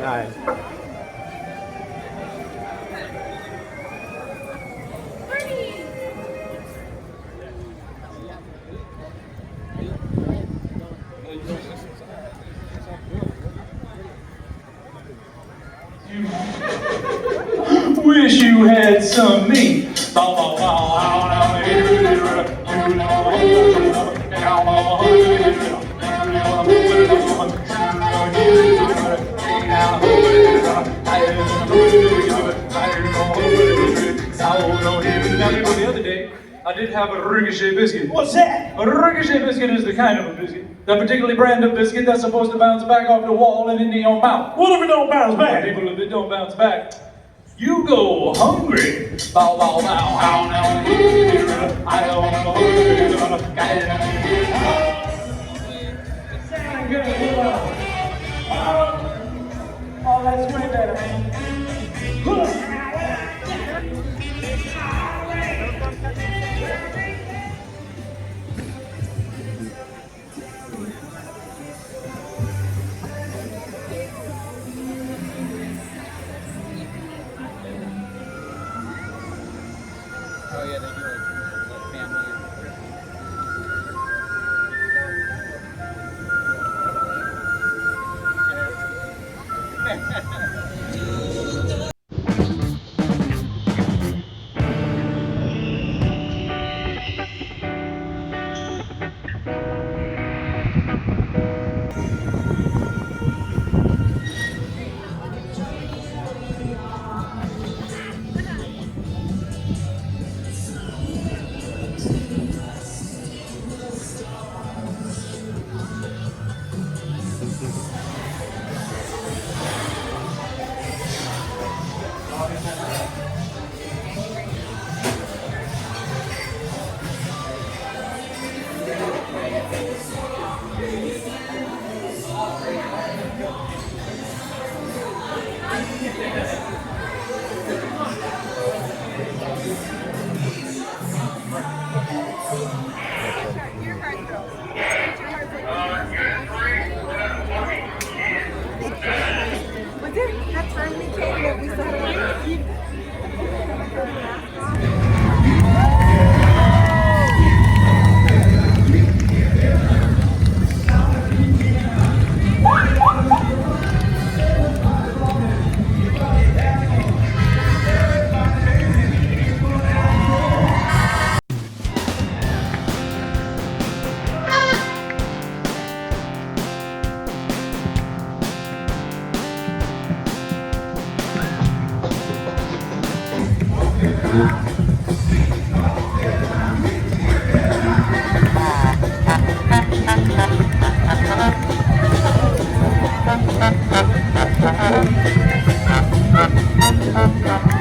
right. Wish you had some meat. The other day, I did have a ricochet biscuit. What's that? A ricochet biscuit is the kind of a biscuit, the particular brand of biscuit that's supposed to bounce back off the wall and into your mouth. What if it don't bounce back? People, if it don't bounce back, you go hungry. Bow, bow, bow, how now? I don't know. Sound good. Oh, that's way better, man. Oh yeah, they do like family. Was there that time we came that we saw Thank you.